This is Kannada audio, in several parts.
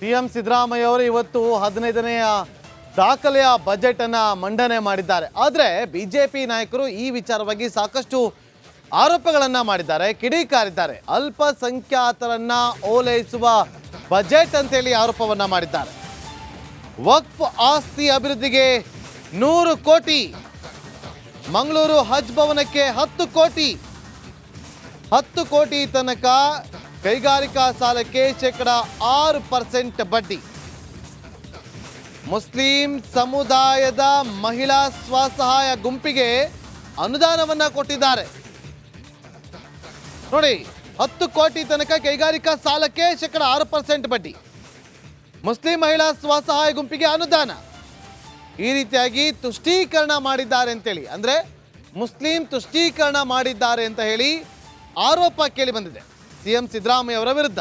ಸಿಎಂ ಸಿದ್ದರಾಮಯ್ಯ ಅವರು ಇವತ್ತು 15ನೇ ದಾಖಲೆಯ ಬಜೆಟ್ ಅನ್ನ ಮಂಡನೆ ಮಾಡಿದ್ದಾರೆ. ಆದರೆ ಬಿಜೆಪಿ ನಾಯಕರು ಈ ವಿಚಾರವಾಗಿ ಸಾಕಷ್ಟು ಆರೋಪಗಳನ್ನ ಮಾಡಿದ್ದಾರೆ, ಕಿಡಿಕಾರಿದ್ದಾರೆ. ಅಲ್ಪಸಂಖ್ಯಾತರನ್ನ ಓಲೈಸುವ ಬಜೆಟ್ ಅಂತೇಳಿ ಆರೋಪವನ್ನ ಮಾಡಿದ್ದಾರೆ. ವಕ್ಫ್ ಆಸ್ತಿ ಅಭಿವೃದ್ಧಿಗೆ 100 ಕೋಟಿ, ಮಂಗಳೂರು ಹಜ್ ಭವನಕ್ಕೆ 10 ಕೋಟಿ, 10 ಕೋಟಿ ತನಕ ಕೈಗಾರಿಕಾ ಸಾಲಕ್ಕೆ 6% ಬಡ್ಡಿ. ಮುಸ್ಲಿಂ ಸಮುದಾಯದ ಮಹಿಳಾ ಸ್ವಸಹಾಯ ಗುಂಪಿಗೆ ಅನುದಾನವನ್ನ ಕೊಟ್ಟಿದ್ದಾರೆ. ನೋಡಿ, 10 ಕೋಟಿ ತನಕ ಕೈಗಾರಿಕಾ ಸಾಲಕ್ಕೆ 6% ಬಡ್ಡಿ, ಮುಸ್ಲಿಂ ಮಹಿಳಾ ಸ್ವಸಹಾಯ ಗುಂಪಿಗೆ ಅನುದಾನ. ಈ ರೀತಿಯಾಗಿ ತುಷ್ಟೀಕರಣ ಮಾಡಿದ್ದಾರೆ ಅಂತೇಳಿ, ಅಂದ್ರೆ ಮುಸ್ಲಿಂ ತುಷ್ಟೀಕರಣ ಮಾಡಿದ್ದಾರೆ ಅಂತ ಹೇಳಿ ಆರೋಪ ಕೇಳಿ ಬಂದಿದೆ ಸಿಎಂ ಸಿದ್ದರಾಮಯ್ಯ ಅವರ ವಿರುದ್ಧ.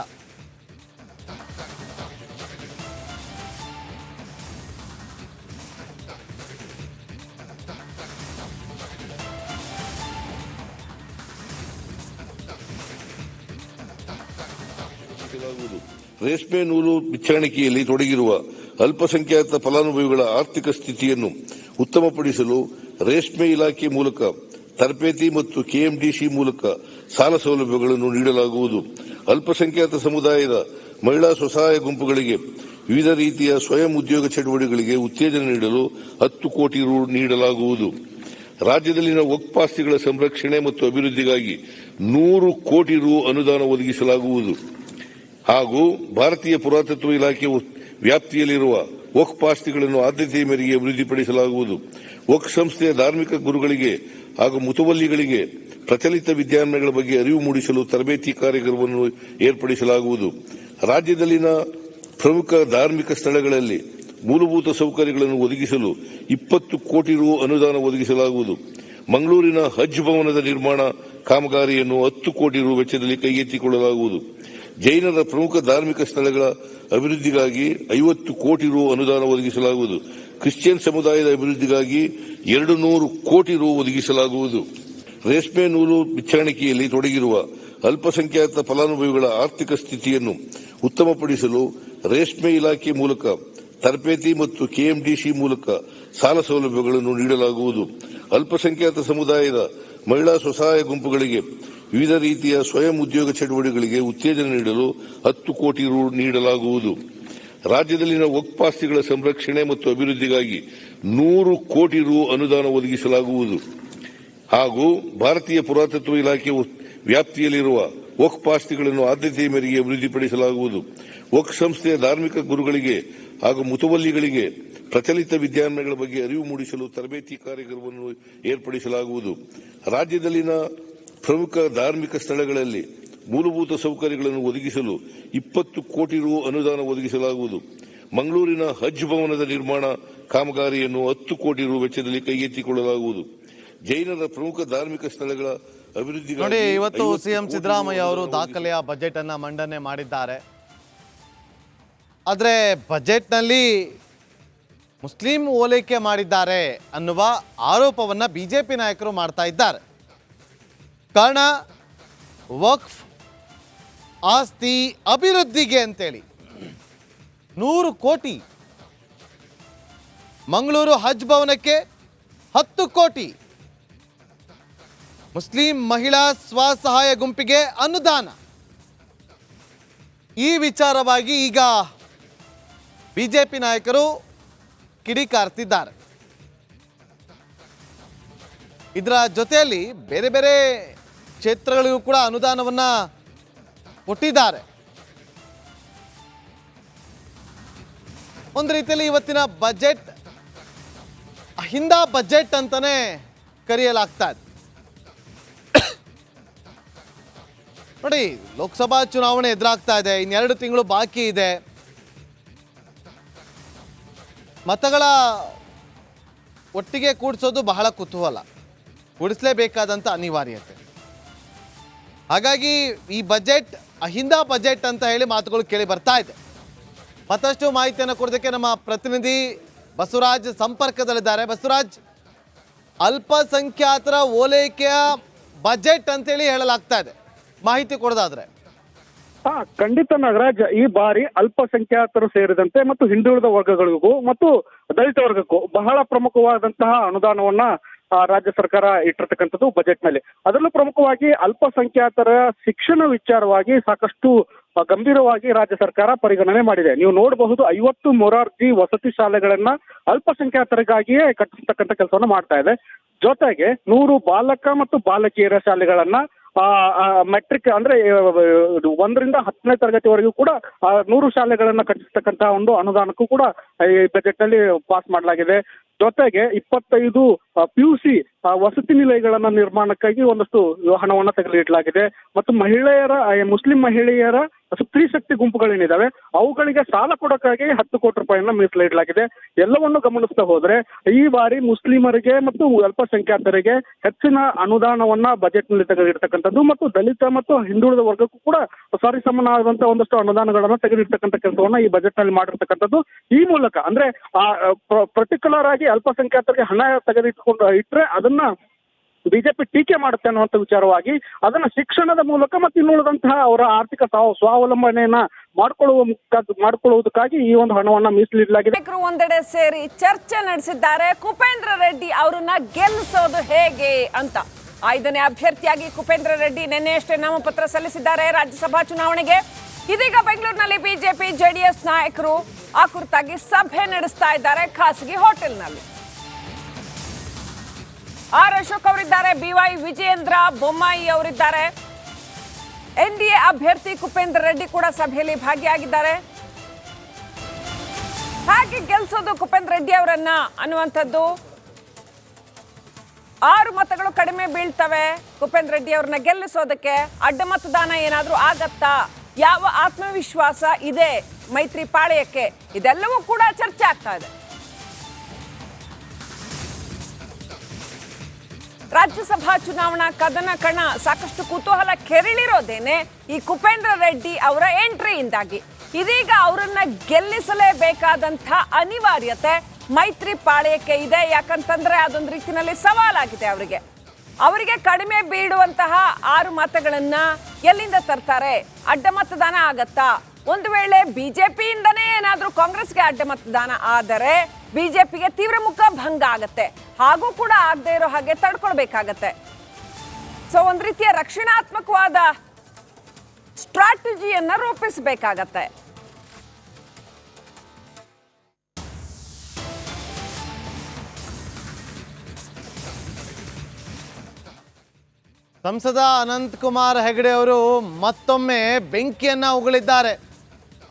ರೇಷ್ಮೆ ನೂಲು ಬಿಚ್ಚಾಣಿಕೆಯಲ್ಲಿ ತೊಡಗಿರುವ ಅಲ್ಪಸಂಖ್ಯಾತ ಫಲಾನುಭವಿಗಳ ಆರ್ಥಿಕ ಸ್ಥಿತಿಯನ್ನು ಉತ್ತಮಪಡಿಸಲು ರೇಷ್ಮೆ ಇಲಾಖೆ ಮೂಲಕ ತರಬೇತಿ ಮತ್ತು ಕೆಎಂಡಿಸಿ ಮೂಲಕ ಸಾಲ ಸೌಲಭ್ಯಗಳನ್ನು ನೀಡಲಾಗುವುದು. ಅಲ್ಪಸಂಖ್ಯಾತ ಸಮುದಾಯದ ಮಹಿಳಾ ಸ್ವಸಹಾಯ ಗುಂಪುಗಳಿಗೆ ವಿವಿಧ ರೀತಿಯ ಸ್ವಯಂ ಉದ್ಯೋಗ ಚಟುವಟಿಕೆಗಳಿಗೆ ಉತ್ತೇಜನ ನೀಡಲು 10 ಕೋಟಿ ರು ನೀಡಲಾಗುವುದು. ರಾಜ್ಯದಲ್ಲಿನ ವಕ್ಫ್ ಆಸ್ತಿಗಳ ಸಂರಕ್ಷಣೆ ಮತ್ತು ಅಭಿವೃದ್ಧಿಗಾಗಿ 100 ಕೋಟಿ ರು ಅನುದಾನ ಒದಗಿಸಲಾಗುವುದು ಹಾಗೂ ಭಾರತೀಯ ಪುರಾತತ್ವ ಇಲಾಖೆ ವ್ಯಾಪ್ತಿಯಲ್ಲಿರುವ ವಕ್ಫ್ ಆಸ್ತಿಗಳನ್ನು ಆದ್ಯತೆಯ ಮೇರೆಗೆ ಅಭಿವೃದ್ಧಿಪಡಿಸಲಾಗುವುದು. ವಕ್ಫ್ ಸಂಸ್ಥೆಯ ಧಾರ್ಮಿಕ ಗುರುಗಳಿಗೆ ಹಾಗೂ ಮುತವಲ್ಲಿಗಳಿಗೆ ಪ್ರಚಲಿತ ವಿದ್ಯಮಾನಗಳ ಬಗ್ಗೆ ಅರಿವು ಮೂಡಿಸಲು ತರಬೇತಿ ಕಾರ್ಯಕ್ರಮವನ್ನು ಏರ್ಪಡಿಸಲಾಗುವುದು. ರಾಜ್ಯದಲ್ಲಿನ ಪ್ರಮುಖ ಧಾರ್ಮಿಕ ಸ್ಥಳಗಳಲ್ಲಿ ಮೂಲಭೂತ ಸೌಕರ್ಯಗಳನ್ನು ಒದಗಿಸಲು 20 ಕೋಟಿ ರು ಅನುದಾನ ಒದಗಿಸಲಾಗುವುದು. ಮಂಗಳೂರಿನ ಹಜ್ ಭವನದ ನಿರ್ಮಾಣ ಕಾಮಗಾರಿಯನ್ನು 10 ಕೋಟಿ ರು ವೆಚ್ಚದಲ್ಲಿ ಕೈಗೆತ್ತಿಕೊಳ್ಳಲಾಗುವುದು. ಜೈನರ ಪ್ರಮುಖ ಧಾರ್ಮಿಕ ಸ್ಥಳಗಳ ಅಭಿವೃದ್ಧಿಗಾಗಿ 50 ಕೋಟಿ ರು ಅನುದಾನ ಒದಗಿಸಲಾಗುವುದು. ಕ್ರಿಶ್ಚಿಯನ್ ಸಮುದಾಯದ ಅಭಿವೃದ್ಧಿಗಾಗಿ 200 ಕೋಟಿ ರು ಒದಗಿಸಲಾಗುವುದು. ರೇಷ್ಮೆ ನೂಲು ಬಿಚ್ಚಾಣಿಕೆಯಲ್ಲಿ ತೊಡಗಿರುವ ಅಲ್ಪಸಂಖ್ಯಾತ ಫಲಾನುಭವಿಗಳ ಆರ್ಥಿಕ ಸ್ಥಿತಿಯನ್ನು ಉತ್ತಮಪಡಿಸಲು ರೇಷ್ಮೆ ಇಲಾಖೆ ಮೂಲಕ ತರಬೇತಿ ಮತ್ತು ಕೆಎಂಡಿಸಿ ಮೂಲಕ ಸಾಲ ಸೌಲಭ್ಯಗಳನ್ನು ನೀಡಲಾಗುವುದು. ಅಲ್ಪಸಂಖ್ಯಾತ ಸಮುದಾಯದ ಮಹಿಳಾ ಸ್ವಸಹಾಯ ಗುಂಪುಗಳಿಗೆ ವಿವಿಧ ರೀತಿಯ ಸ್ವಯಂ ಉದ್ಯೋಗ ಚಟುವಟಿಕೆಗಳಿಗೆ ಉತ್ತೇಜನ ನೀಡಲು 10 ಕೋಟಿ ರು ನೀಡಲಾಗುವುದು. ರಾಜ್ಯದಲ್ಲಿನ ವಕ್ಫ್ ಆಸ್ತಿಗಳ ಸಂರಕ್ಷಣೆ ಮತ್ತು ಅಭಿವೃದ್ಧಿಗಾಗಿ 100 ಕೋಟಿ ರು ಅನುದಾನ ಒದಗಿಸಲಾಗುವುದು ಹಾಗೂ ಭಾರತೀಯ ಪುರಾತತ್ವ ಇಲಾಖೆ ವ್ಯಾಪ್ತಿಯಲ್ಲಿರುವ ವಕ್ಫ್ ಆಸ್ತಿಗಳನ್ನು ಆದ್ಯತೆಯ ಮೇರೆಗೆ ಅಭಿವೃದ್ಧಿಪಡಿಸಲಾಗುವುದು. ವಕ್ಫ್ ಸಂಸ್ಥೆಯ ಧಾರ್ಮಿಕ ಗುರುಗಳಿಗೆ ಹಾಗೂ ಮುತವಲ್ಲಿಗಳಿಗೆ ಪ್ರಚಲಿತ ವಿದ್ಯಮಾನಗಳ ಬಗ್ಗೆ ಅರಿವು ಮೂಡಿಸಲು ತರಬೇತಿ ಕಾರ್ಯಕ್ರಮವನ್ನು ಏರ್ಪಡಿಸಲಾಗುವುದು. ರಾಜ್ಯದಲ್ಲಿನ ಪ್ರಮುಖ ಧಾರ್ಮಿಕ ಸ್ಥಳಗಳಲ್ಲಿ ಮೂಲಭೂತ ಸೌಕರ್ಯಗಳನ್ನು ಒದಗಿಸಲು 20 ಕೋಟಿ ರು ಅನುದಾನ ಒದಗಿಸಲಾಗುವುದು. ಮಂಗಳೂರಿನ ಹಜ್ ಭವನದ ನಿರ್ಮಾಣ ಕಾಮಗಾರಿಯನ್ನು 10 ಕೋಟಿ ರು ವೆಚ್ಚದಲ್ಲಿ ಕೈಗೆತ್ತಿಕೊಳ್ಳಲಾಗುವುದು. ಜೈನರ ಪ್ರಮುಖ ಧಾರ್ಮಿಕ ಸ್ಥಳಗಳ ಅಭಿವೃದ್ಧಿ. ನೋಡಿ, ಇವತ್ತು ಸಿಎಂ ಸಿದ್ದರಾಮಯ್ಯ ಅವರು ದಾಖಲೆಯ ಬಜೆಟ್ ಅನ್ನ ಮಂಡನೆ ಮಾಡಿದ್ದಾರೆ. ಆದರೆ ಬಜೆಟ್ನಲ್ಲಿ ಮುಸ್ಲಿಂ ಓಲೈಕೆ ಮಾಡಿದ್ದಾರೆ ಅನ್ನುವ ಆರೋಪವನ್ನ ಬಿಜೆಪಿ ನಾಯಕರು ಮಾಡ್ತಾ ಇದ್ದಾರೆ. ಕಾರಣ ವಕ್ಫ್ ಆಸ್ತಿ ಅಭಿವೃದ್ಧಿಗೆ ಅಂತೇಳಿ 100 ಕೋಟಿ, ಮಂಗಳೂರು ಹಜ್ ಭವನಕ್ಕೆ 10 ಕೋಟಿ, ಮುಸ್ಲಿಂ ಮಹಿಳಾ ಸ್ವಸಹಾಯ ಗುಂಪಿಗೆ ಅನುದಾನ. ಈ ವಿಚಾರವಾಗಿ ಈಗ ಬಿಜೆಪಿ ನಾಯಕರು ಕಿಡಿಕಾರ್ತಿದ್ದಾರೆ. ಇದರ ಜೊತೆಯಲ್ಲಿ ಬೇರೆ ಬೇರೆ ಕ್ಷೇತ್ರಗಳಿಗೂ ಕೂಡ ಅನುದಾನವನ್ನ ಕೊಟ್ಟಿದ್ದಾರೆ. ಒಂದು ರೀತಿಯಲ್ಲಿ ಇವತ್ತಿನ ಬಜೆಟ್ ಅಹಿಂದ ಬಜೆಟ್ ಅಂತಾನೆ ಕರೆಯಲಾಗ್ತಾ ಇದೆ. ನೋಡಿ, ಲೋಕಸಭಾ ಚುನಾವಣೆ ಎದುರಾಗ್ತಾ ಇದೆ, ಇನ್ನೆರಡು ತಿಂಗಳು ಬಾಕಿ ಇದೆ. ಮತಗಳ ಒಟ್ಟಿಗೆ ಕೂಡಿಸೋದು ಬಹಳ ಕುತೂಹಲ, ಕೂಡಿಸಲೇಬೇಕಾದಂಥ ಅನಿವಾರ್ಯತೆ. ಹಾಗಾಗಿ ಈ ಬಜೆಟ್ ಅಹಿಂದ ಬಜೆಟ್ ಅಂತ ಹೇಳಿ ಮಾತುಗಳು ಕೇಳಿ ಬರ್ತಾ ಇದೆ. ಮತ್ತಷ್ಟು ಮಾಹಿತಿಯನ್ನು ಕೊಡೋದಕ್ಕೆ ನಮ್ಮ ಪ್ರತಿನಿಧಿ ಬಸವರಾಜ್ ಸಂಪರ್ಕದಲ್ಲಿದ್ದಾರೆ. ಬಸವರಾಜ್, ಅಲ್ಪಸಂಖ್ಯಾತರ ಓಲೈಕೆಯ ಬಜೆಟ್ ಅಂತೇಳಿ ಹೇಳಲಾಗ್ತಾ ಇದೆ, ಮಾಹಿತಿ ಕೊಡೋದಾದ್ರೆ. ಖಂಡಿತ ನಾಗರಾಜ್, ಈ ಬಾರಿ ಅಲ್ಪಸಂಖ್ಯಾತರು ಸೇರಿದಂತೆ ಮತ್ತು ಹಿಂದುಳಿದ ವರ್ಗಗಳಿಗೂ ಮತ್ತು ದಲಿತ ವರ್ಗಕ್ಕೂ ಬಹಳ ಪ್ರಮುಖವಾದಂತಹ ಅನುದಾನವನ್ನ ರಾಜ್ಯ ಸರ್ಕಾರ ಇಟ್ಟಿರ್ತಕ್ಕಂಥದ್ದು ಬಜೆಟ್ ನಲ್ಲಿ. ಅದರಲ್ಲೂ ಪ್ರಮುಖವಾಗಿ ಅಲ್ಪಸಂಖ್ಯಾತರ ಶಿಕ್ಷಣ ವಿಚಾರವಾಗಿ ಸಾಕಷ್ಟು ಗಂಭೀರವಾಗಿ ರಾಜ್ಯ ಸರ್ಕಾರ ಪರಿಗಣನೆ ಮಾಡಿದೆ. ನೀವು ನೋಡಬಹುದು 50 ಮೊರಾರ್ಜಿ ವಸತಿ ಶಾಲೆಗಳನ್ನ ಅಲ್ಪಸಂಖ್ಯಾತರಿಗಾಗಿಯೇ ಕಟ್ಟಿಸ್ತಕ್ಕಂಥ ಕೆಲಸವನ್ನ ಮಾಡ್ತಾ ಇದೆ. ಜೊತೆಗೆ 100 ಬಾಲಕ ಮತ್ತು ಬಾಲಕಿಯರ ಶಾಲೆಗಳನ್ನ ಮೆಟ್ರಿಕ್ ಅಂದ್ರೆ 1ರಿಂದ 10ನೇ ತರಗತಿವರೆಗೂ ಕೂಡ 100 ಶಾಲೆಗಳನ್ನ ಕಟ್ಟಿಸ್ತಕ್ಕಂತಹ ಒಂದು ಅನುದಾನಕ್ಕೂ ಕೂಡ ಈ ಬಜೆಟ್ ನಲ್ಲಿ ಪಾಸ್ ಮಾಡಲಾಗಿದೆ. ಜೊತೆಗೆ 25 PUC ವಸತಿ ನಿಲಯಗಳನ್ನ ನಿರ್ಮಾಣಕ್ಕಾಗಿ ಒಂದಷ್ಟು ಹಣವನ್ನ ತೆಗೆದಿಡಲಾಗಿದೆ. ಮತ್ತು ಮುಸ್ಲಿಂ ಮಹಿಳೆಯರ ಸ್ತ್ರೀ ಶಕ್ತಿ ಗುಂಪುಗಳೇನಿದಾವೆ ಅವುಗಳಿಗೆ ಸಾಲ ಕೊಡೋಕ್ಕಾಗಿ 10 ಕೋಟಿ ರೂಪಾಯಿಯನ್ನ ಮೀಸಲಿಡಲಾಗಿದೆ. ಎಲ್ಲವನ್ನು ಗಮನಿಸ್ತಾ ಹೋದ್ರೆ ಈ ಬಾರಿ ಮುಸ್ಲಿಮರಿಗೆ ಮತ್ತು ಅಲ್ಪಸಂಖ್ಯಾತರಿಗೆ ಹೆಚ್ಚಿನ ಅನುದಾನವನ್ನ ಬಜೆಟ್ ನಲ್ಲಿ ತೆಗೆದಿರ್ತಕ್ಕಂಥದ್ದು ಮತ್ತು ದಲಿತ ಮತ್ತು ಹಿಂದುಳಿದ ವರ್ಗಕ್ಕೂ ಕೂಡ ಸರಿಸಮನಾದಂತಹ ಒಂದಷ್ಟು ಅನುದಾನಗಳನ್ನ ತೆಗೆದಿರ್ತಕ್ಕಂಥ ಕೆಲಸವನ್ನ ಈ ಬಜೆಟ್ ನಲ್ಲಿ ಮಾಡಿರ್ತಕ್ಕಂಥದ್ದು. ಈ ಮೂಲಕ ಅಂದ್ರೆ ಪರ್ಟಿಕ್ಯುಲರ್ ಆಗಿ ಅಲ್ಪಸಂಖ್ಯಾತರಿಗೆ ಹಣ ಇಟ್ರೆ ಅದನ್ನ ಬಿಜೆಪಿ ಟೀಕೆ ಮಾಡುತ್ತೆ ಅನ್ನುವಂಥ ವಿಚಾರವಾಗಿ ಅದನ್ನ ಶಿಕ್ಷಣದ ಮೂಲಕ ಮತ್ತು ಇನ್ನುಳಿದಂತಹ ಅವರ ಆರ್ಥಿಕ ಸ್ವಾವಲಂಬನೆಯನ್ನ ಮಾಡಿಕೊಳ್ಳುವುದಕ್ಕಾಗಿ ಈ ಒಂದು ಹಣವನ್ನ ಮೀಸಲಿಡಲಾಗಿದೆ. ಒಂದೆಡೆ ಸೇರಿ ಚರ್ಚೆ ನಡೆಸಿದ್ದಾರೆ. ಕುಪೇಂದ್ರ ರೆಡ್ಡಿ ಅವರನ್ನ ಗೆಲ್ಲಿಸೋದು ಹೇಗೆ ಅಂತ. 5ನೇ ಅಭ್ಯರ್ಥಿಯಾಗಿ ಕುಪೇಂದ್ರ ರೆಡ್ಡಿ ನಿನ್ನೆಯಷ್ಟೇ ನಾಮಪತ್ರ ಸಲ್ಲಿಸಿದ್ದಾರೆ ರಾಜ್ಯಸಭಾ ಚುನಾವಣೆಗೆ. ಇದೀಗ ಬೆಂಗಳೂರಿನಲ್ಲಿ ಬಿಜೆಪಿ ಜೆಡಿಎಸ್ ನಾಯಕರು ಆ ಕುರಿತಾಗಿ ಸಭೆ ನಡೆಸ್ತಾ ಇದ್ದಾರೆ ಖಾಸಗಿ ಹೋಟೆಲ್ನಲ್ಲಿ. ಆರ್ ಅಶೋಕ್ ಅವರಿದ್ದಾರೆ, BY ವಿಜಯೇಂದ್ರ ಬೊಮ್ಮಾಯಿ ಅವರಿದ್ದಾರೆ. NDA ಅಭ್ಯರ್ಥಿ ಕುಪೇಂದ್ರ ರೆಡ್ಡಿ ಕೂಡ ಸಭೆಯಲ್ಲಿ ಭಾಗಿಯಾಗಿದ್ದಾರೆ. ಹಾಗೆ ಗೆಲ್ಸೋದು ಕುಪೇಂದ್ರ ರೆಡ್ಡಿ ಅವರನ್ನ ಅನ್ನುವಂಥದ್ದು. 6 ಮತಗಳು ಕಡಿಮೆ ಬೀಳ್ತವೆ ಕುಪೇಂದ್ರ ರೆಡ್ಡಿ ಅವ್ರನ್ನ ಗೆಲ್ಲಿಸೋದಕ್ಕೆ. ಅಡ್ಡ ಮತದಾನ ಏನಾದ್ರೂ ಆಗತ್ತಾ, ಯಾವ ಆತ್ಮವಿಶ್ವಾಸ ಇದೆ ಮೈತ್ರಿ ಪಾಳೆಯಕ್ಕೆ, ಇದೆಲ್ಲವೂ ಕೂಡ ಚರ್ಚೆ ಆಗ್ತಾ ಇದೆ. ರಾಜ್ಯಸಭಾ ಚುನಾವಣಾ ಕದನ ಕಣ ಸಾಕಷ್ಟು ಕುತೂಹಲ ಕೆರಳಿರೋದೇನೆ ಈ ಕುಪೇಂದ್ರ ರೆಡ್ಡಿ ಅವರ ಎಂಟ್ರಿಯಿಂದಾಗಿ. ಇದೀಗ ಅವರನ್ನ ಗೆಲ್ಲಿಸಲೇಬೇಕಾದಂಥ ಅನಿವಾರ್ಯತೆ ಮೈತ್ರಿ ಪಾಳೆಯಕ್ಕೆ ಇದೆ. ಯಾಕಂತಂದ್ರೆ ಅದೊಂದು ರೀತಿಯಲ್ಲಿ ಸವಾಲಾಗಿದೆ ಅವರಿಗೆ ಕಡಿಮೆ ಬೀಳುವಂತಹ 6 ಮತಗಳನ್ನ ಎಲ್ಲಿಂದ ತರ್ತಾರೆ? ಅಡ್ಡ ಮತದಾನ ಆಗತ್ತಾ? ಒಂದು ವೇಳೆ ಬಿಜೆಪಿಯಿಂದನೇ ಏನಾದ್ರೂ ಕಾಂಗ್ರೆಸ್ಗೆ ಅಡ್ಡ ಮತದಾನ ಆದರೆ ಬಿಜೆಪಿಗೆ ತೀವ್ರ ಮುಖ ಭಂಗ ಆಗತ್ತೆ. ಹಾಗೂ ಕೂಡ ಆಗದೆ ಇರೋ ಹಾಗೆ ತಡ್ಕೊಳ್ಬೇಕಾಗತ್ತೆ. ಸೊ ಒಂದ್ ರೀತಿಯ ರಕ್ಷಣಾತ್ಮಕವಾದ ಸ್ಟ್ರಾಟಜಿಯನ್ನ ರೂಪಿಸಬೇಕಾಗತ್ತೆ. ಸಂಸದ ಅನಂತಕುಮಾರ್ ಹೆಗಡೆ ಅವರು ಮತ್ತೊಮ್ಮೆ ಬೆಂಕಿಯನ್ನ ಉಗುಳಿದ್ದಾರೆ.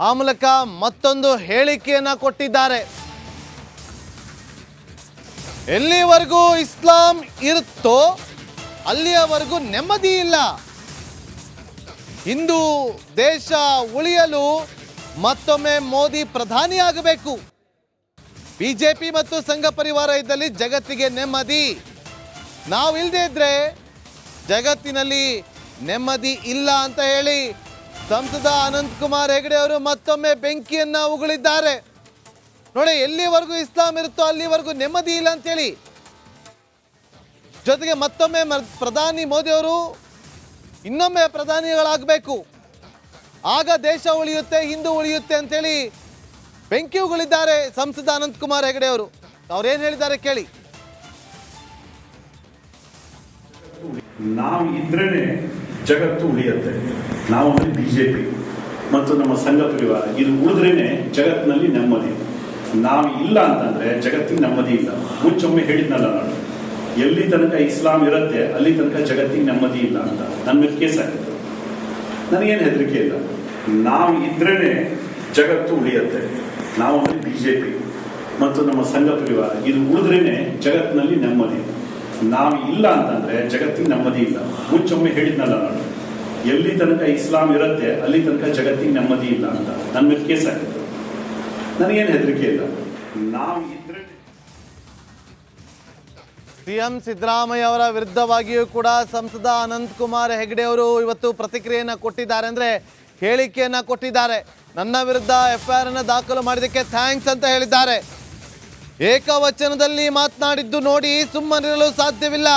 ಆ ಮೂಲಕ ಮತ್ತೊಂದು ಹೇಳಿಕೆಯನ್ನ ಕೊಟ್ಟಿದ್ದಾರೆ. ಎಲ್ಲಿವರೆಗೂ ಇಸ್ಲಾಂ ಇರುತ್ತೋ ಅಲ್ಲಿಯವರೆಗೂ ನೆಮ್ಮದಿ ಇಲ್ಲ. ಹಿಂದೂ ದೇಶ ಉಳಿಯಲು ಮತ್ತೊಮ್ಮೆ ಮೋದಿ ಪ್ರಧಾನಿಯಾಗಬೇಕು. ಬಿಜೆಪಿ ಮತ್ತು ಸಂಘ ಪರಿವಾರ ಇದ್ದಲ್ಲಿ ಜಗತ್ತಿಗೆ ನೆಮ್ಮದಿ. ನಾವಿಲ್ಲದೆ ಇದ್ರೆ ಜಗತ್ತಿನಲ್ಲಿ ನೆಮ್ಮದಿ ಇಲ್ಲ ಅಂತ ಹೇಳಿ ಸಂಸದ ಅನಂತಕುಮಾರ್ ಹೆಗಡೆ ಅವರು ಮತ್ತೊಮ್ಮೆ ಬೆಂಕಿಯನ್ನ ಉಗುಳಿದ್ದಾರೆ. ನೋಡಿ, ಎಲ್ಲಿವರೆಗೂ ಇಸ್ಲಾಂ ಇರುತ್ತೋ ಅಲ್ಲಿವರೆಗೂ ನೆಮ್ಮದಿ ಇಲ್ಲ ಅಂತೇಳಿ. ಜೊತೆಗೆ ಮತ್ತೊಮ್ಮೆ ಪ್ರಧಾನಿ ಮೋದಿ ಅವರು ಇನ್ನೊಮ್ಮೆ ಪ್ರಧಾನಿಗಳಾಗಬೇಕು, ಆಗ ದೇಶ ಉಳಿಯುತ್ತೆ, ಹಿಂದೂ ಉಳಿಯುತ್ತೆ ಅಂತೇಳಿ ಬೆಂಕಿ ಉಗುಳಿದ್ದಾರೆ ಸಂಸದ ಅನಂತಕುಮಾರ್ ಹೆಗಡೆ ಅವರು. ಅವ್ರೇನು ಹೇಳಿದ್ದಾರೆ ಕೇಳಿ. ನಾವು ಇದ್ರೇನೆ ಜಗತ್ತು ಉಳಿಯುತ್ತೆ. ನಾವು ಅಂದ್ರೆ ಬಿಜೆಪಿ ಮತ್ತು ನಮ್ಮ ಸಂಘ ಪರಿವಾರ ಇದು ಉಳಿದ್ರೇನೆ ಜಗತ್ತಿನಲ್ಲಿ ನೆಮ್ಮದಿ. ನಾವು ಇಲ್ಲ ಅಂತಂದ್ರೆ ಜಗತ್ತಿಗೆ ನೆಮ್ಮದಿ ಇಲ್ಲ. ಮುಂಚೊಮ್ಮೆ ಹೇಳಿದ್ನಲ್ಲ ನಾನು, ಎಲ್ಲಿ ತನಕ ಇಸ್ಲಾಂ ಇರುತ್ತೆ ಅಲ್ಲಿ ತನಕ ಜಗತ್ತಿಗೆ ನೆಮ್ಮದಿ ಇಲ್ಲ ಅಂತ. ನನ್ನ ಮೇಲೆ ಕೇಸ್ ಹಾಕಿದ್ರು. ನನಗೇನು ಹೆದರಿಕೆ ಇಲ್ಲ. ನಾವು ಇದ್ರೇನೆ ಜಗತ್ತು ಉಳಿಯುತ್ತೆ. ನಾವು ಅಂದ್ರೆ ಬಿಜೆಪಿ ಮತ್ತು ನಮ್ಮ ಸಂಘ ಪರಿವಾರ ಇದು ಉಳಿದ್ರೇನೆ ಜಗತ್ತಿನಲ್ಲಿ ನೆಮ್ಮದಿ. ನಾವು ಇಲ್ಲ ಅಂತಂದ್ರೆ ಜಗತ್ತಿಗೆ ನೆಮ್ಮದಿ ಇಲ್ಲ. ಮುಂಚೊಮ್ಮೆ ಹೇಳಿದ್ನಲ್ಲ ನಾನು, ಎಲ್ಲಿ ತನಕ ಇಸ್ಲಾಂ ಇರುತ್ತೆ ಅಲ್ಲಿ ತನಕ ಜಗತ್ತಿಗೆ ನೆಮ್ಮದಿ ಇಲ್ಲ ಅಂತ. ನನ್ನ ಮೇಲೆ ಕೇಸ್ ಹಾಕಿದ್ರು. ನನಗೇನು ಹೆದರಿಕೆ ಇಲ್ಲ. ನಾವು ಇದ್ರೆ ಸಿಎಂ ಸಿದ್ದರಾಮಯ್ಯ ಅವರ ವಿರುದ್ಧವಾಗಿಯೂ ಕೂಡ ಸಂಸದ ಅನಂತಕುಮಾರ್ ಹೆಗಡೆ ಅವರು ಇವತ್ತು ಪ್ರತಿಕ್ರಿಯೆಯನ್ನ ಕೊಟ್ಟಿದ್ದಾರೆ. ಅಂದ್ರೆ ಹೇಳಿಕೆಯನ್ನ ಕೊಟ್ಟಿದ್ದಾರೆ. ನನ್ನ ವಿರುದ್ಧ FIR ಅನ್ನು ದಾಖಲು ಮಾಡಿದ್ದಕ್ಕೆ ಥ್ಯಾಂಕ್ಸ್ ಅಂತ ಹೇಳಿದ್ದಾರೆ. ಏಕವಚನದಲ್ಲಿ ಮಾತನಾಡಿದ್ದು ನೋಡಿ ಸುಮ್ಮನಿರಲು ಸಾಧ್ಯವಿಲ್ಲ.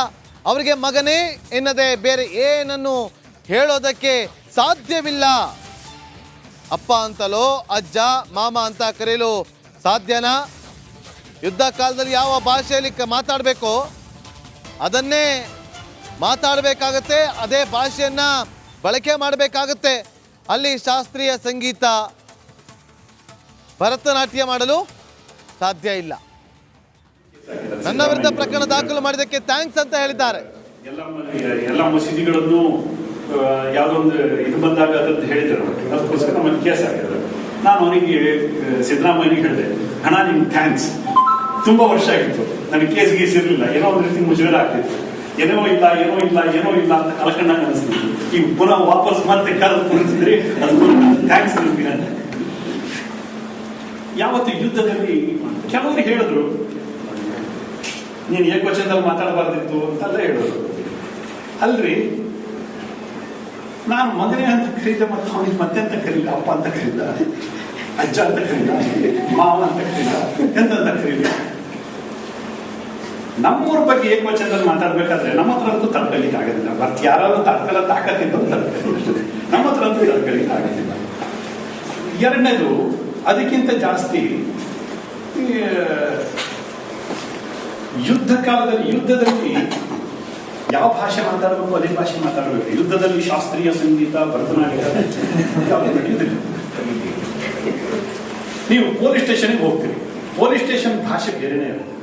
ಅವರಿಗೆ ಮಗನೇ ಎನ್ನದೆ ಬೇರೆ ಏನನ್ನು ಹೇಳೋದಕ್ಕೆ ಸಾಧ್ಯವಿಲ್ಲ. ಅಪ್ಪ ಅಂತಲೋ ಅಜ್ಜ ಮಾಮ ಅಂತ ಕರೆಯಲು ಸಾಧ್ಯನಾ? ಯುದ್ಧ ಕಾಲದಲ್ಲಿ ಯಾವ ಭಾಷೆಯಲ್ಲಿ ಮಾತಾಡಬೇಕೋ ಅದನ್ನೇ ಮಾತಾಡಬೇಕಾಗತ್ತೆ, ಅದೇ ಭಾಷೆಯನ್ನ ಬಳಕೆ ಮಾಡಬೇಕಾಗತ್ತೆ. ಅಲ್ಲಿ ಶಾಸ್ತ್ರೀಯ ಸಂಗೀತ, ಭರತನಾಟ್ಯ ಮಾಡಲು ಸಾಧ್ಯ ಇಲ್ಲ. ನನ್ನ ವಿರುದ್ಧ ಪ್ರಕರಣ ದಾಖಲು ಮಾಡಿದ್ದಕ್ಕೆ ಥ್ಯಾಂಕ್ಸ್ ಅಂತ ಹೇಳಿದ್ದಾರೆ. ಎಲ್ಲ ಮಸೀದಿಗಳನ್ನು ಯಾವುದೋ ಒಂದು ಇದು ಬಂದಾಗ ಅದಂತ ಹೇಳಿದ್ರು, ಅದಕ್ಕೋಸ್ಕರ ನಮ್ಮಲ್ಲಿ ಕೇಸ್ ಆಗಿದ್ರು. ನಾನು ಅವನಿಗೆ ಸಿದ್ದರಾಮಯ್ಯನಿಗೆ ಹೇಳಿದೆ, ಹಣ ನಿಮ್ಗೆ ಥ್ಯಾಂಕ್ಸ್, ತುಂಬಾ ವರ್ಷ ಆಗಿತ್ತು ನನಗೆ ಕೇಸ್ ಗೀಸ್ ಇರಲಿಲ್ಲ, ಏನೋ ಒಂದು ರೀತಿ ಮುಜುಗರ ಆಗ್ತಿತ್ತು, ಏನೋ ಇಲ್ಲ ಅಂತ ಕಳ್ಕೊಂಡಂಗೆ ಅನಿಸ್ತಿತ್ತು. ಈಗ ಪುನಃ ವಾಪಸ್ ಮತ್ತೆ ಕರೆದು ಕುಣಿಸಿದ್ರಿ, ಅದು ಥ್ಯಾಂಕ್ಸ್ ನಿಮ್ಗೆ ಅಂತ. ಯಾವತ್ತು ಯುದ್ಧದಲ್ಲಿ ಕೆಲವರು ಹೇಳಿದ್ರು, ನೀನು ಏಕವಚನದಲ್ಲಿ ಮಾತಾಡಬಾರ್ದಿತ್ತು ಅಂತೆಲ್ಲ ಹೇಳಿದ್ರು. ಅಲ್ರಿ, ನಾನು ಮಗನೇ ಅಂತ ಕರೀದ, ಮತ್ತು ಅವನಿಗೆ ಮತ್ತೆ ಅಂತ ಕರೀದ, ಅಪ್ಪ ಅಂತ ಕರೀದ, ಅಜ್ಜ ಅಂತ ಕರೀದ, ಮಾವ ಅಂತ ಕರೀದ, ಎಂತ ಕರೀದ. ನಮ್ಮೂರ ಬಗ್ಗೆ ಏಕವಚನದಲ್ಲಿ ಮಾತಾಡ್ಬೇಕಾದ್ರೆ ನಮ್ಮ ಹತ್ರ ಅಂತೂ ತಡ್ಕಲಿಕ್ಕೆ ಆಗೋದಿಲ್ಲ. ಮತ್ತೆ ಯಾರಾದ್ರೂ ತಡ್ಕಲ್ಲ ತಾಕತ್ತಿದ್ದು ತಡ್ಕಲಿಕ್ಕೆ, ನಮ್ಮ ಹತ್ರ ಅಂತೂ ತಡ್ಕಲಿಕ್ಕೆ ಆಗೋದಿಲ್ಲ. ಎರಡನೇದು, ಅದಕ್ಕಿಂತ ಜಾಸ್ತಿ ಯುದ್ಧ ಕಾಲದಲ್ಲಿ, ಯುದ್ಧದಲ್ಲಿ ಯಾವ ಭಾಷೆ ಮಾತಾಡಬೇಕು ಅದೇ ಭಾಷೆ ಮಾತಾಡಬೇಕು. ಯುದ್ಧದಲ್ಲಿ ಶಾಸ್ತ್ರೀಯ ಸಂಗೀತ, ಭರತನಾಟ್ಯ ಯಾವುದು ನಡೆಯುವುದಿಲ್ಲ. ನೀವು ಪೊಲೀಸ್ ಸ್ಟೇಷನ್ಗೆ ಹೋಗ್ತೀರಿ, ಪೊಲೀಸ್ ಸ್ಟೇಷನ್ ಭಾಷೆ ಬೇರೆನೇ ಇರುತ್ತೆ.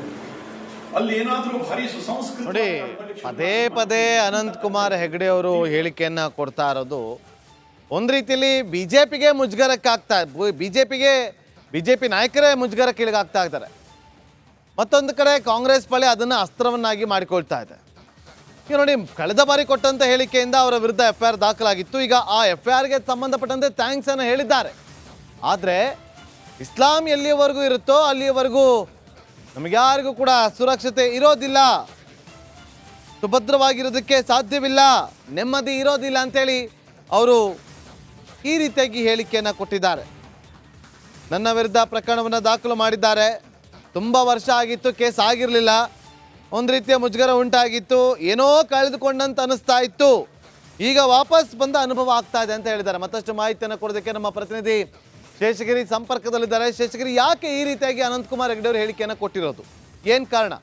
ಅಲ್ಲಿ ಏನಾದ್ರೂ ಭಾರಿ ಸುಸಂಸ್ಕೃತ ನೋಡಿ, ಪದೇ ಪದೇ ಅನಂತಕುಮಾರ್ ಹೆಗಡೆ ಅವರು ಹೇಳಿಕೆಯನ್ನ ಕೊಡ್ತಾ ಇರೋದು ಒಂದು ರೀತಿಯಲ್ಲಿ ಬಿಜೆಪಿಗೆ ಮುಜುಗರಕ್ಕಾಗ್ತಾ, ಬಿಜೆಪಿ ನಾಯಕರೇ ಮುಜುಗರಕ್ಕೆ ಇಳಿಗಾಗ್ತಾ ಇದ್ದಾರೆ. ಮತ್ತೊಂದು ಕಡೆ ಕಾಂಗ್ರೆಸ್ ಪಾಳೆ ಅದನ್ನು ಅಸ್ತ್ರವನ್ನಾಗಿ ಮಾಡಿಕೊಳ್ತಾ ಇದೆ. ಈಗ ನೋಡಿ, ಕಳೆದ ಬಾರಿ ಕೊಟ್ಟಂತ ಹೇಳಿಕೆಯಿಂದ ಅವರ ವಿರುದ್ಧ FIR ದಾಖಲಾಗಿತ್ತು. ಈಗ ಆ FIRಗೆ ಸಂಬಂಧಪಟ್ಟಂತೆ ಥ್ಯಾಂಕ್ಸ್ ಅನ್ನು ಹೇಳಿದ್ದಾರೆ. ಆದರೆ ಇಸ್ಲಾಂ ಎಲ್ಲಿಯವರೆಗೂ ಇರುತ್ತೋ ಅಲ್ಲಿಯವರೆಗೂ ನಮಗ್ಯಾರಿಗೂ ಕೂಡ ಸುರಕ್ಷತೆ ಇರೋದಿಲ್ಲ, ಸುಭದ್ರವಾಗಿರೋದಕ್ಕೆ ಸಾಧ್ಯವಿಲ್ಲ, ನೆಮ್ಮದಿ ಇರೋದಿಲ್ಲ ಅಂತೇಳಿ ಅವರು ಈ ರೀತಿಯಾಗಿ ಹೇಳಿಕೆಯನ್ನು ಕೊಟ್ಟಿದ್ದಾರೆ. ನನ್ನ ವಿರುದ್ಧ ಪ್ರಕರಣವನ್ನು ದಾಖಲು ಮಾಡಿದ್ದಾರೆ. ತುಂಬ ವರ್ಷ ಆಗಿತ್ತು, ಕೇಸ್ ಆಗಿರಲಿಲ್ಲ, ಒಂದು ರೀತಿಯ ಮುಜುಗರ ಉಂಟಾಗಿತ್ತು, ಏನೋ ಕಳೆದುಕೊಂಡಂತ ಅನಿಸ್ತಾ ಇತ್ತು, ಈಗ ವಾಪಸ್ ಬಂದ ಅನುಭವ ಆಗ್ತಾ ಇದೆ ಅಂತ ಹೇಳಿದ್ದಾರೆ. ಮತ್ತಷ್ಟು ಮಾಹಿತಿಯನ್ನು ಕೊಡೋದಕ್ಕೆ ನಮ್ಮ ಪ್ರತಿನಿಧಿ ಶೇಷಗಿರಿ ಸಂಪರ್ಕದಲ್ಲಿದ್ದಾರೆ. ಶೇಷಗಿರಿ, ಯಾಕೆ ಈ ರೀತಿಯಾಗಿ ಅನಂತಕುಮಾರ್ ಹೆಗಡೆ ಅವರು ಹೇಳಿಕೆಯನ್ನು ಕೊಟ್ಟಿರೋದು, ಏನು ಕಾರಣ?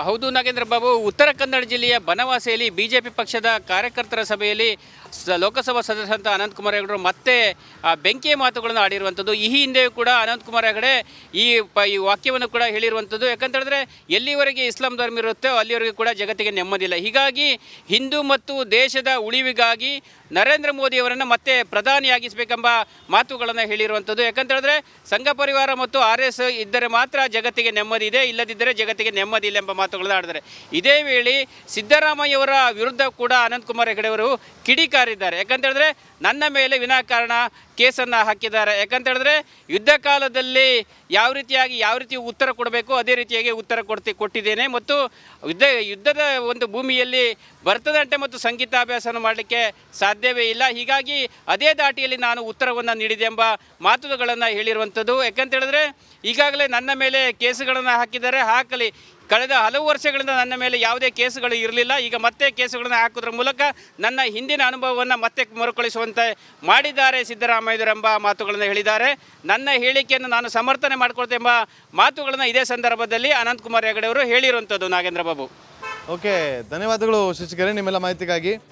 ಹೌದು ನಾಗೇಂದ್ರ ಬಾಬು, ಉತ್ತರ ಕನ್ನಡ ಜಿಲ್ಲೆಯ ಬನವಾಸಿಯಲ್ಲಿ ಬಿಜೆಪಿ ಪಕ್ಷದ ಕಾರ್ಯಕರ್ತರ ಸಭೆಯಲ್ಲಿ ಲೋಕಸಭಾ ಸದಸ್ಯರಂತ ಅನಂತಕುಮಾರ್ ಹೆಗಡೆ ಮತ್ತೆ ಬೆಂಕಿಯ ಮಾತುಗಳನ್ನು ಆಡಿರುವಂಥದ್ದು. ಈ ಹಿಂದೆಯೂ ಕೂಡ ಅನಂತಕುಮಾರ್ ಹೆಗಡೆ ಈ ವಾಕ್ಯವನ್ನು ಕೂಡ ಹೇಳಿರುವಂಥದ್ದು. ಯಾಕಂತ ಹೇಳಿದ್ರೆ, ಎಲ್ಲಿವರೆಗೆ ಇಸ್ಲಾಂ ಧರ್ಮ ಇರುತ್ತೋ ಅಲ್ಲಿವರೆಗೂ ಕೂಡ ಜಗತ್ತಿಗೆ ನೆಮ್ಮದಿಲ್ಲ. ಹೀಗಾಗಿ ಹಿಂದೂ ಮತ್ತು ದೇಶದ ಉಳಿವಿಗಾಗಿ ನರೇಂದ್ರ ಮೋದಿಯವರನ್ನು ಮತ್ತೆ ಪ್ರಧಾನಿಯಾಗಿಸಬೇಕೆಂಬ ಮಾತುಗಳನ್ನು ಹೇಳಿರುವಂಥದ್ದು. ಯಾಕಂತ ಹೇಳಿದ್ರೆ, ಸಂಘ ಪರಿವಾರ ಮತ್ತು RS ಇದ್ದರೆ ಮಾತ್ರ ಜಗತ್ತಿಗೆ ನೆಮ್ಮದಿ ಇದೆ, ಇಲ್ಲದಿದ್ದರೆ ಜಗತ್ತಿಗೆ ನೆಮ್ಮದಿ ಇಲ್ಲ ಎಂಬ ಮಾತುಗಳನ್ನು ಆಡಿದ್ದಾರೆ. ಇದೇ ವೇಳೆ ಸಿದ್ದರಾಮಯ್ಯವರ ವಿರುದ್ಧ ಕೂಡ ಅನಂತಕುಮಾರ್ ಹೆಗಡೆ ಅವರು ಕಿಡಿಕಾರಿದ್ದಾರೆ. ಯಾಕಂತ ಹೇಳಿದ್ರೆ, ನನ್ನ ಮೇಲೆ ವಿನಾಕಾರಣ ಕೇಸನ್ನು ಹಾಕಿದ್ದಾರೆ. ಯಾಕಂತ ಹೇಳಿದ್ರೆ, ಯುದ್ಧ ಕಾಲದಲ್ಲಿ ಯಾವ ರೀತಿ ಉತ್ತರ ಕೊಡಬೇಕು ಅದೇ ರೀತಿಯಾಗಿ ಉತ್ತರ ಕೊಟ್ಟಿದ್ದೇನೆ, ಮತ್ತು ಯುದ್ಧದ ಒಂದು ಭೂಮಿಯಲ್ಲಿ ಭರತನಾಟ್ಯ ಮತ್ತು ಸಂಗೀತಾಭ್ಯಾಸವನ್ನು ಮಾಡಲಿಕ್ಕೆ ಸಾಧ್ಯವೇ ಇಲ್ಲ. ಹೀಗಾಗಿ ಅದೇ ದಾಟಿಯಲ್ಲಿ ನಾನು ಉತ್ತರವನ್ನು ನೀಡಿದೆ ಎಂಬ ಮಾತುಗಳನ್ನು ಹೇಳಿರುವಂಥದ್ದು. ಯಾಕಂತ ಹೇಳಿದ್ರೆ, ಈಗಾಗಲೇ ನನ್ನ ಮೇಲೆ ಕೇಸುಗಳನ್ನು ಹಾಕಿದ್ದಾರೆ, ಹಾಕಲಿ. ಕಳೆದ ಹಲವು ವರ್ಷಗಳಿಂದ ನನ್ನ ಮೇಲೆ ಯಾವುದೇ ಕೇಸುಗಳು ಇರಲಿಲ್ಲ, ಈಗ ಮತ್ತೆ ಕೇಸುಗಳನ್ನು ಹಾಕೋದ್ರ ಮೂಲಕ ನನ್ನ ಹಿಂದಿನ ಅನುಭವವನ್ನು ಮತ್ತೆ ಮರುಕಳಿಸುವಂತೆ ಮಾಡಿದ್ದಾರೆ ಸಿದ್ದರಾಮಯ್ಯರೆಂಬ ಮಾತುಗಳನ್ನು ಹೇಳಿದ್ದಾರೆ. ನನ್ನ ಹೇಳಿಕೆಯನ್ನು ನಾನು ಸಮರ್ಥನೆ ಮಾಡಿಕೊಳ್ತೆ ಎಂಬ ಮಾತುಗಳನ್ನು ಇದೇ ಸಂದರ್ಭದಲ್ಲಿ ಅನಂತಕುಮಾರ್ ಹೆಗಡೆ ಅವರು ಹೇಳಿರುವಂಥದ್ದು. ನಾಗೇಂದ್ರ ಬಾಬು, ಓಕೆ, ಧನ್ಯವಾದಗಳು ಶಶಿಕರೆ ನಿಮ್ಮೆಲ್ಲ ಮಾಹಿತಿಗಾಗಿ.